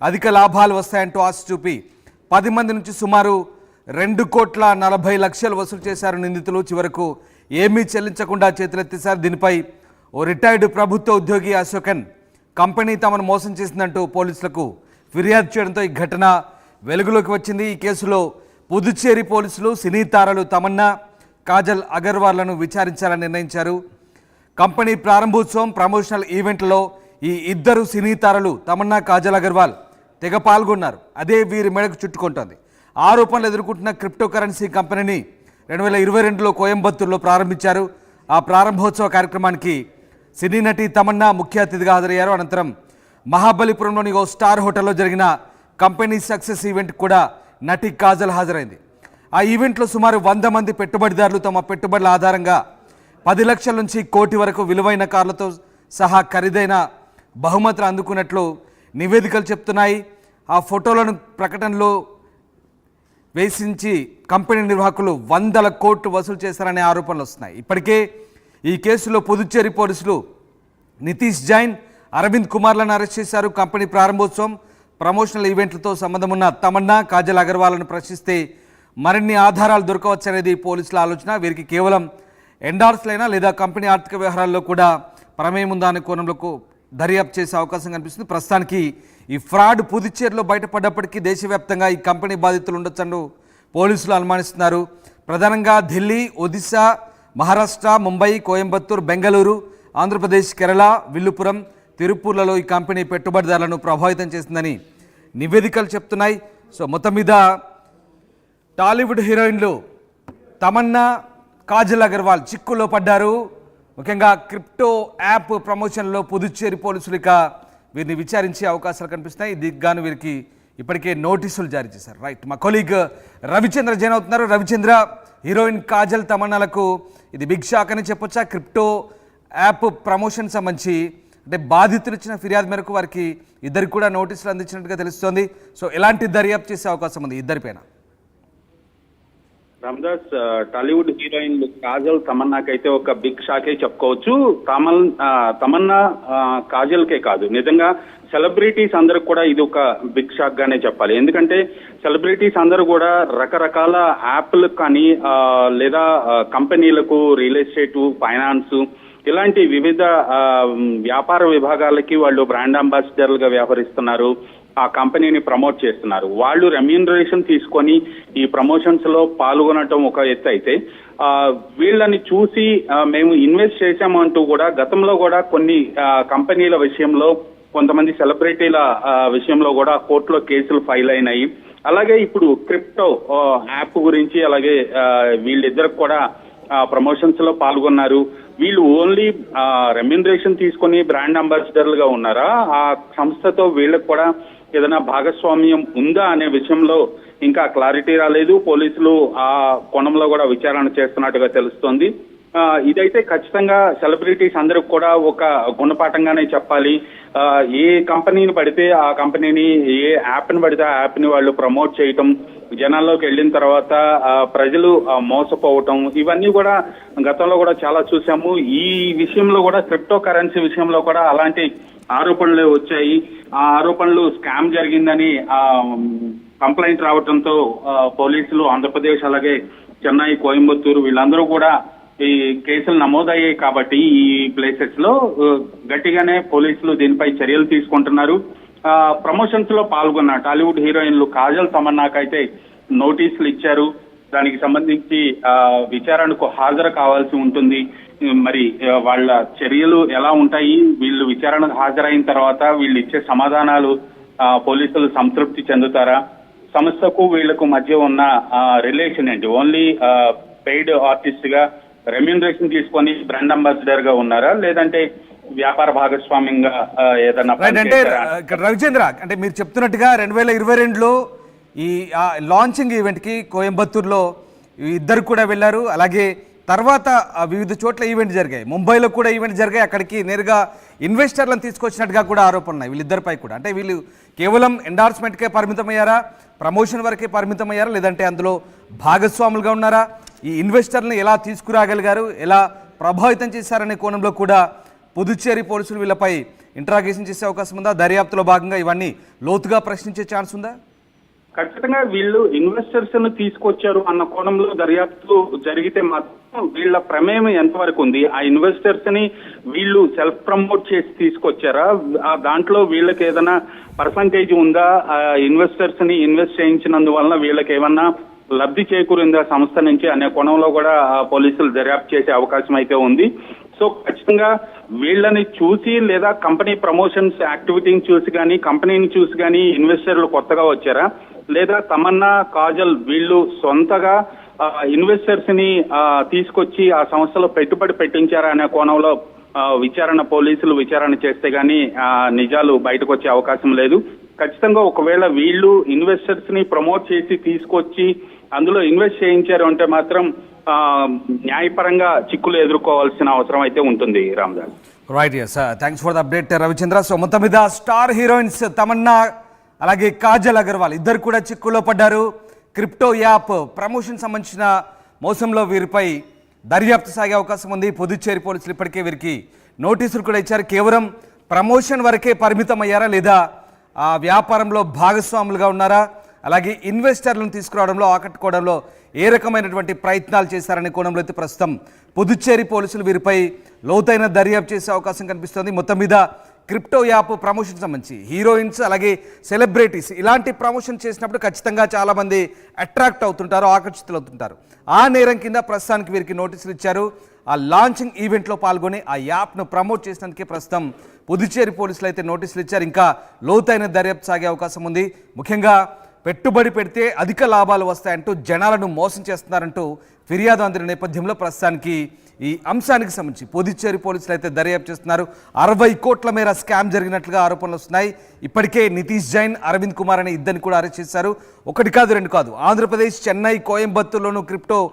అధిక లాభాలు వస్తాయంటూ ఆశ చూపి 10 మంది నుంచి సుమారు 2,40,00,000 వసూలు చేశారు నిందితులు. చివరకు ఏమీ చెల్లించకుండా చేతులెత్తేశారు. దీనిపై ఓ రిటైర్డ్ ప్రభుత్వ ఉద్యోగి అశోకన్ కంపెనీ తమను మోసం చేసిందంటూ పోలీసులకు ఫిర్యాదు చేయడంతో ఈ ఘటన వెలుగులోకి వచ్చింది. ఈ కేసులో పుదుచ్చేరి పోలీసులు సినీ తారలు తమన్నా, కాజల్ అగర్వాల్లను విచారించాలని నిర్ణయించారు. కంపెనీ ప్రారంభోత్సవం ప్రమోషనల్ ఈవెంట్లో ఈ ఇద్దరు సినీ తారలు తమన్నా, కాజల్ అగర్వాల్ తెగ పాల్గొన్నారు. అదే వీరి మెడకు చుట్టుకుంటోంది. ఆరోపణలు ఎదుర్కొంటున్న క్రిప్టో కరెన్సీ కంపెనీని 2022లో కోయంబత్తూరులో ప్రారంభించారు. ఆ ప్రారంభోత్సవ కార్యక్రమానికి సినీ నటి తమన్నా ముఖ్య అతిథిగా హాజరయ్యారు. అనంతరం మహాబలిపురంలోని ఓ స్టార్ హోటల్లో జరిగిన కంపెనీ సక్సెస్ ఈవెంట్ కూడా నటి కాజల్ హాజరైంది. ఆ ఈవెంట్లో సుమారు 100 మంది పెట్టుబడిదారులు తమ పెట్టుబడుల ఆధారంగా 10 లక్షల నుంచి కోటి వరకు విలువైన కార్లతో సహా ఖరీదైన బహుమతులు అందుకున్నట్లు నివేదికలు చెప్తున్నాయి. ఆ ఫోటోలను ప్రకటనలో వేసించి కంపెనీ నిర్వాహకులు 100 కోట్లు వసూలు చేశారనే ఆరోపణలు వస్తున్నాయి. ఇప్పటికే ఈ కేసులో పుదుచ్చేరి పోలీసులు నితీష్ జైన్, అరవింద్ కుమార్లను అరెస్ట్ చేశారు. కంపెనీ ప్రారంభోత్సవం ప్రమోషనల్ ఈవెంట్లతో సంబంధం ఉన్న తమన్నా, కాజల్ అగర్వాల్ను ప్రశ్నిస్తే మరిన్ని ఆధారాలు దొరకవచ్చనేది పోలీసుల ఆలోచన. వీరికి కేవలం ఎండార్స్లైనా లేదా కంపెనీ ఆర్థిక వ్యవహారాల్లో కూడా ప్రమేయం ఉందా అనే కోణంలో దర్యాప్తు చేసే అవకాశం కనిపిస్తుంది. ప్రస్తుతానికి ఈ ఫ్రాడ్ పుదుచ్చేరిలో బయటపడ్డప్పటికీ దేశవ్యాప్తంగా ఈ కంపెనీ బాధితులు ఉండొచ్చని పోలీసులు అనుమానిస్తున్నారు. ప్రధానంగా ఢిల్లీ, ఒడిశా, మహారాష్ట్ర, ముంబై, కోయంబత్తూరు, బెంగళూరు, ఆంధ్రప్రదేశ్, కేరళ, విల్లుపురం, తిరుపూర్లలో ఈ కంపెనీ పెట్టుబడిదారులను ప్రభావితం చేసిందని నివేదికలు చెప్తున్నాయి. సో మొత్తం మీద టాలీవుడ్ హీరోయిన్లు తమన్నా, కాజల్ అగర్వాల్ చిక్కుల్లో పడ్డారు. ముఖ్యంగా క్రిప్టో యాప్ ప్రమోషన్లో పుదుచ్చేరి పోలీసులు ఇక వీరిని విచారించే అవకాశాలు కనిపిస్తున్నాయి. దీనికి గాను వీరికి ఇప్పటికే నోటీసులు జారీ చేశారు. రైట్, మా కొలీగ్ రవిచంద్ర జాయిన్ అవుతున్నారు. రవిచంద్ర, హీరోయిన్ కాజల్, తమన్నాలకు ఇది బిగ్ షాక్ అని చెప్పొచ్చా? క్రిప్టో యాప్ ప్రమోషన్ సంబంధించి అంటే బాధితులు ఇచ్చిన ఫిర్యాదు మేరకు వారికి ఇద్దరికి కూడా నోటీసులు అందించినట్టుగా తెలుస్తోంది. సో ఎలాంటి దర్యాప్తు చేసే అవకాశం ఉంది ఇద్దరిపైన? రామదాస్, టాలీవుడ్ హీరోయిన్లు కాజల్, తమన్నాకైతే ఒక బిగ్ షాకే చెప్పుకోవచ్చు. తమన్నా, కాజల్కే కాదు, నిజంగా సెలబ్రిటీస్ అందరికి కూడా ఇది ఒక బిగ్ షాక్ గానే చెప్పాలి. ఎందుకంటే సెలబ్రిటీస్ అందరూ కూడా రకరకాల యాప్లకు కానీ లేదా కంపెనీలకు, రియల్ ఎస్టేట్, ఫైనాన్స్ ఇలాంటి వివిధ వ్యాపార విభాగాలకి వాళ్ళు బ్రాండ్ అంబాసిడర్లుగా వ్యవహరిస్తున్నారు. ఆ కంపెనీని ప్రమోట్ చేస్తున్నారు. వాళ్ళు రెమ్యూనరేషన్ తీసుకొని ఈ ప్రమోషన్స్ లో పాల్గొనటం ఒక ఎత్తు అయితే, వీళ్ళని చూసి మేము ఇన్వెస్ట్ చేశామంటూ కూడా గతంలో కూడా కొన్ని కంపెనీల విషయంలో, కొంతమంది సెలబ్రిటీల విషయంలో కూడా కోర్టులో కేసులు ఫైల్ అయినాయి. అలాగే ఇప్పుడు క్రిప్టో యాప్ గురించి, అలాగే వీళ్ళిద్దరికి కూడా ప్రమోషన్స్ లో పాల్గొన్నారు. వీళ్ళు ఓన్లీ రెమ్యూనరేషన్ తీసుకొని బ్రాండ్ అంబాసిడర్లుగా ఉన్నారా, ఆ సంస్థతో వీళ్ళకి కూడా ఏదైనా భాగస్వామ్యం ఉందా అనే విషయంలో ఇంకా క్లారిటీ రాలేదు. పోలీసులు ఆ కోణంలో కూడా విచారణ చేస్తున్నట్టుగా తెలుస్తోంది. ఇదైతే ఖచ్చితంగా సెలబ్రిటీస్ అందరికి కూడా ఒక గుణపాఠంగానే చెప్పాలి. ఏ కంపెనీని పడితే ఆ కంపెనీని, ఏ యాప్ని పడితే ఆ యాప్ని వాళ్ళు ప్రమోట్ చేయటం, జనాల్లోకి వెళ్ళిన తర్వాత ప్రజలు మోసపోవటం, ఇవన్నీ కూడా గతంలో కూడా చాలా చూసాము. ఈ విషయంలో కూడా క్రిప్టో కరెన్సీ విషయంలో కూడా అలాంటి ఆరోపణలు వచ్చాయి. ఆ ఆరోపణలు స్కామ్ జరిగిందని కంప్లైంట్ రావడంతో పోలీసులు ఆంధ్రప్రదేశ్, అలాగే చెన్నై, కోయంబత్తూరు వీళ్ళందరూ కూడా ఈ కేసులు నమోదయ్యాయి. కాబట్టి ఈ ప్లేసెస్ లో గట్టిగానే పోలీసులు దీనిపై చర్యలు తీసుకుంటున్నారు. ప్రమోషన్స్ లో పాల్గొన్న టాలీవుడ్ హీరోయిన్లు కాజల్, తమన్నాకైతే నోటీసులు ఇచ్చారు. దానికి సంబంధించి విచారణకు హాజరు కావాల్సి ఉంటుంది. మరి వాళ్ళ చర్యలు ఎలా ఉంటాయి, వీళ్ళు విచారణకు హాజరైన తర్వాత వీళ్ళు ఇచ్చే సమాధానాలు పోలీసులు సంతృప్తి చెందుతారా, సంస్థకు వీళ్లకు మధ్య ఉన్న రిలేషన్ ఏంటి, ఓన్లీ పెయిడ్ ఆర్టిస్ట్ గా రెమ్యూనరేషన్ తీసుకొని బ్రాండ్ అంబాసిడర్ గా ఉన్నారా, లేదంటే వ్యాపార భాగస్వామ్యంగా ఏదైనా? అంటే రవిచంద్ర, అంటే మీరు చెప్తున్నట్టుగా 2022లో ఈ లాంచింగ్ ఈవెంట్ కి కోయంబత్తూరులో ఇద్దరు కూడా వెళ్ళారు. అలాగే తర్వాత వివిధ చోట్ల ఈవెంట్ జరిగాయి. ముంబైలో కూడా ఈవెంట్ జరిగాయి. అక్కడికి నేరుగా ఇన్వెస్టర్లను తీసుకొచ్చినట్టుగా కూడా ఆరోపణలు ఉన్నాయి వీళ్ళిద్దరిపై కూడా. అంటే వీళ్ళు కేవలం ఎండార్స్మెంట్కే పరిమితమయ్యారా, ప్రమోషన్ వరకే పరిమితమయ్యారా, లేదంటే అందులో భాగస్వాములుగా ఉన్నారా, ఈ ఇన్వెస్టర్లను ఎలా తీసుకురాగలిగారు, ఎలా ప్రభావితం చేశారనే కోణంలో కూడా పుదుచ్చేరి పోలీసులు వీళ్ళపై ఇంట్రాగేషన్ చేసే అవకాశం ఉందా? దర్యాప్తులో భాగంగా ఇవన్నీ లోతుగా ప్రశ్నించే ఛాన్స్ ఉందా? ఖచ్చితంగా వీళ్ళు ఇన్వెస్టర్స్ ను తీసుకొచ్చారు అన్న కోణంలో దర్యాప్తు జరిగితే మాత్రం వీళ్ళ ప్రమేయం ఎంతవరకు ఉంది, ఆ ఇన్వెస్టర్స్ ని వీళ్ళు సెల్ఫ్ ప్రమోట్ చేసి తీసుకొచ్చారా, ఆ దాంట్లో వీళ్ళకి ఏదైనా పర్సంటేజ్ ఉందా, ఆ ఇన్వెస్టర్స్ ని ఇన్వెస్ట్ చేయించినందువలన వీళ్ళకి ఏమన్నా లబ్ధి చేకూరిందా సంస్థ నుంచి అనే కోణంలో కూడా పోలీసులు దర్యాప్తు చేసే అవకాశం అయితే ఉంది. సో ఖచ్చితంగా వీళ్ళని చూసి లేదా కంపెనీ ప్రమోషన్స్ యాక్టివిటీని చూసి కానీ కంపెనీని చూసి కానీ ఇన్వెస్టర్లు కొత్తగా వచ్చారా, లేదా తమన్నా కాజల్ వీళ్ళు సొంతగా ఇన్వెస్టర్స్ ని తీసుకొచ్చి ఆ సంస్థలో పెట్టుబడి పెట్టించారా అనే కోణంలో పోలీసులు విచారణ చేస్తే గానీ నిజాలు బయటకు వచ్చే అవకాశం లేదు. ఖచ్చితంగా ఒకవేళ వీళ్ళు ఇన్వెస్టర్స్ ని ప్రమోట్ చేసి తీసుకొచ్చి అందులో ఇన్వెస్ట్ చేయించారు అంటే మాత్రం న్యాయపరంగా చిక్కులు ఎదుర్కోవాల్సిన అవసరం అయితే ఉంటుంది. Ramdas. Right, yes, thanks for the update Ravichandra. So మొత్తం మీద స్టార్ హీరోయిన్స్ తమన్నా అలాగే కాజల్ అగర్వాల్ ఇద్దరు కూడా చిక్కుల్లో పడ్డారు. క్రిప్టో యాప్ ప్రమోషన్ సంబంధించిన మోసంలో వీరిపై దర్యాప్తు సాగే అవకాశం ఉంది. పుదుచ్చేరి పోలీసులు ఇప్పటికే వీరికి నోటీసులు కూడా ఇచ్చారు. కేవలం ప్రమోషన్ వరకే పరిమితం అయ్యారా లేదా ఆ వ్యాపారంలో భాగస్వాములుగా ఉన్నారా, అలాగే ఇన్వెస్టర్లను తీసుకురావడంలో ఆకట్టుకోవడంలో ఏ రకమైనటువంటి ప్రయత్నాలు చేశారనే కోణంలో అయితే ప్రస్తుతం పుదుచ్చేరి పోలీసులు వీరిపై లోతైన దర్యాప్తు చేసే అవకాశం కనిపిస్తోంది. మొత్తం మీద క్రిప్టో యాప్ ప్రమోషన్ సంబంధించి హీరోయిన్స్ అలాగే సెలబ్రిటీస్ ఇలాంటి ప్రమోషన్ చేసినప్పుడు ఖచ్చితంగా చాలామంది అట్రాక్ట్ అవుతుంటారు, ఆకర్షితులు అవుతుంటారు. ఆ నేరం కింద ప్రస్తుతానికి వీరికి నోటీసులు ఇచ్చారు. ఆ లాంచింగ్ ఈవెంట్లో పాల్గొని ఆ యాప్ను ప్రమోట్ చేసినందుకే ప్రస్తుతం పుదుచ్చేరి పోలీసులు అయితే నోటీసులు ఇచ్చారు. ఇంకా లోతైన దర్యాప్తు సాగే అవకాశం ఉంది. ముఖ్యంగా పెట్టుబడి పెడితే అధిక లాభాలు వస్తాయంటూ జనాలను మోసం చేస్తున్నారంటూ ఫిర్యాదు అందిన నేపథ్యంలో ప్రస్తుతానికి ఈ అంశానికి సంబంధించి పుదుచ్చేరి పోలీసులు అయితే దర్యాప్తు చేస్తున్నారు. 60 కోట్ల మేర స్కామ్ జరిగినట్లుగా ఆరోపణలు వస్తున్నాయి. ఇప్పటికే నితీష్ జైన్, అరవింద్ కుమార్ అనే ఇద్దరిని కూడా అరెస్ట్ చేశారు. ఒకటి కాదు, రెండు కాదు, ఆంధ్రప్రదేశ్, చెన్నై, కోయంబత్తూర్లోనూ క్రిప్టో